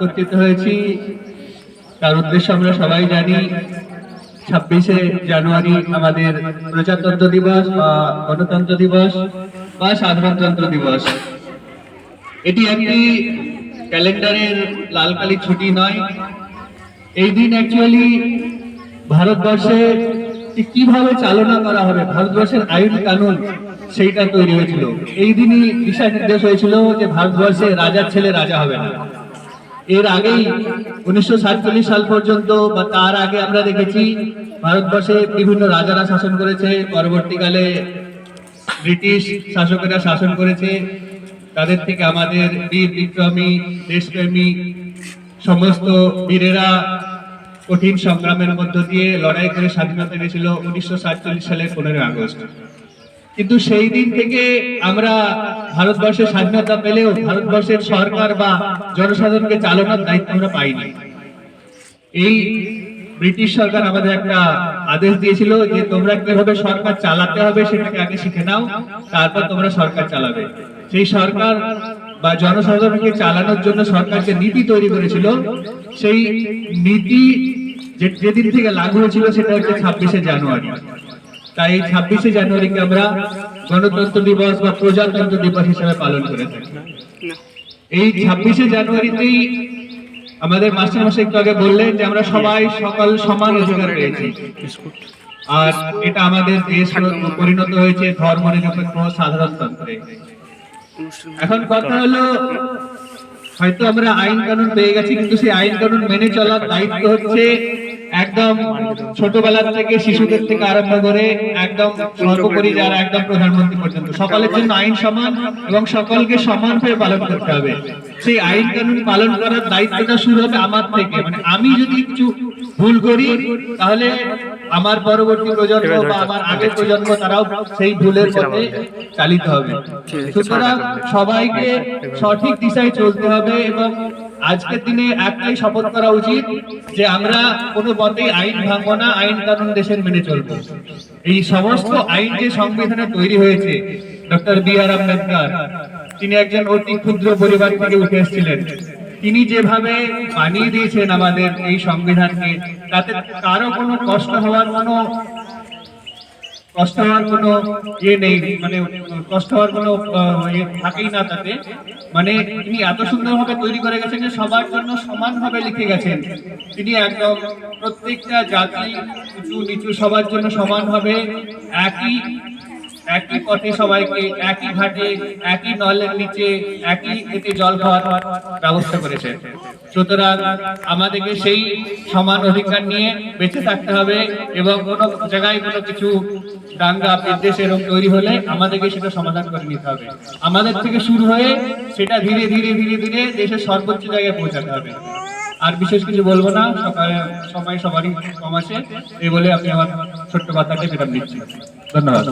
একত্রিত হয়েছি তার উদ্দেশ্য আমরা সবাই জানি। 26শে জানুয়ারি আমাদের প্রজাতন্ত্র দিবস বা গণতন্ত্র দিবস বা সাধারণতন্ত্র দিবস। এটি একটি ক্যালেন্ডারের লাল কালি ছুটি নয়। এই দিন অ্যাকচুয়ালি ভারতবর্ষে কিভাবে চালনা করা হবে, ভারতবর্ষের আইন কানুন সেইটা তৈরি হয়েছিল। এই দিনই দিশা নির্দেশ হয়েছিল যে ভারতবর্ষে রাজার ছেলে রাজা হবে না। এর আগেই 1947 সাল পর্যন্ত বা তার আগে আমরা দেখেছি ভারতবর্ষে বিভিন্ন রাজারা শাসন করেছে, পরবর্তীকালে ব্রিটিশ শাসকেরা শাসন করেছে। তাদের থেকে আমাদের বীর বিক্রমী দেশপ্রেমী সমস্ত বীরেরা কঠিন সংগ্রামের মধ্য দিয়ে লড়াই করে স্বাধীনতা পেয়েছিল 1947 সালের 15 আগস্ট। কিন্তু সেই দিন থেকে আমরা ভারতবর্ষের স্বাধীনতা পেলেও ভারতবর্ষের সরকার বা জনসাধারণকে চালানোর দায়িত্ব আমরা পাইনি। এই ব্রিটিশ সরকার আমাদের একটা আদেশ দিয়েছিল যে তোমরা কিভাবে সরকার চালাতে হবে সেটাকে আগে শিখে নাও, তারপর তোমরা সরকার চালাবে। সেই সরকার বা জনসাধারণকে চালানোর জন্য সরকার যে নীতি তৈরি করেছিল, সেই নীতি যেদিন থেকে লাগু হয়েছিল সেটা হচ্ছে 26শে জানুয়ারি। তাই 26শে জানুয়ারিকে আমরা গণতন্ত্র দিবস বা প্রজাতন্ত্র দিবস হিসেবে পালন করে থাকি। এই 26শে জানুয়ারিতেই আমাদের মাস্টারমশাই একটু আগে বললেন যে আমরা সবাই সকল সমান অধিকার পেয়েছি, আর এটা আমাদের দেশ পরিণত হয়েছে ধর্মনিরপেক্ষ সাধারণতন্ত্রে। এখন কথা হলো, হয়তো আমরা আইন কানুন পেয়ে গেছি, কিন্তু সেই আইন কানুন মেনে চলার দায়িত্ব হচ্ছে একদম ছোটবেলা থেকে শিশুদের থেকে আরম্ভ করে একদম সর্বোপরি যারা একদম প্রধানমন্ত্রী পর্যন্ত সকলের জন্য আইন সমান এবং সকলকে সমানভাবে পালন করতে হবে। সেই আইন কানুন পালন করার দায়িত্বটা শুরু হবে আমার থেকে। মানে আমি যদি কিছু ভুল করি তাহলে আমার পরবর্তী প্রজন্ম বা আমার আগের প্রজন্ম তারাও সেই ভুলের পথে চালিত হবে। সুতরাং সবাইকে সঠিক দিশায় চলতে হবে এবং আজকের দিনে একটাই শপথ করা উচিত যে আমরা কোনো মতেই আইন ভাঙবো না, আইন কানুন দেশের মেনে চলবো। এই সমস্ত আইন যে সংবিধানে তৈরি হয়েছে, ডক্টর বি.আর. আম্বেদকর তিনি একজন অতি ক্ষুদ্র পরিবার থেকে উঠে এসেছিলেন। তিনি যেভাবে বানিয়ে দিয়েছেন আমাদের এই সংবিধানকে, তাতে কারো কোনো কষ্ট হওয়ার কোনো ইয়ে নেই, মানে কষ্ট হওয়ার কোনো ইয়ে থাকেই না তাতে। মানে তিনি এত সুন্দরভাবে তৈরি করে গেছেন যে সবার জন্য সমানভাবে লিখে গেছেন। তিনি একদম প্রত্যেকটা জাতি উঁচু নিচু সবার জন্য সমানভাবে একই পথে সবাইকে একই ঘাটে একই নলের নিচে একই এতে জল খাওয়ার ব্যবস্থা করেছেন। সুতরাং আমাদেরকে সেই সমান অধিকার নিয়ে বেঁচে থাকতে হবে এবং কোনো জায়গায় কোনো কিছু দাঙ্গা বিদ্বেষ এরকম তৈরি হলে আমাদেরকে সেটা সমাধান করে নিতে হবে। আমাদের থেকে শুরু হয়ে সেটা ধীরে ধীরে ধীরে ধীরে দেশের সর্বোচ্চ জায়গায় পৌঁছাতে হবে। আর বিশেষ কিছু বলবো না, সবাই সবারই কম আছে এই বলে আমি আমার ছোট্ট কথাকে বিরাম দিচ্ছি। ধন্যবাদ।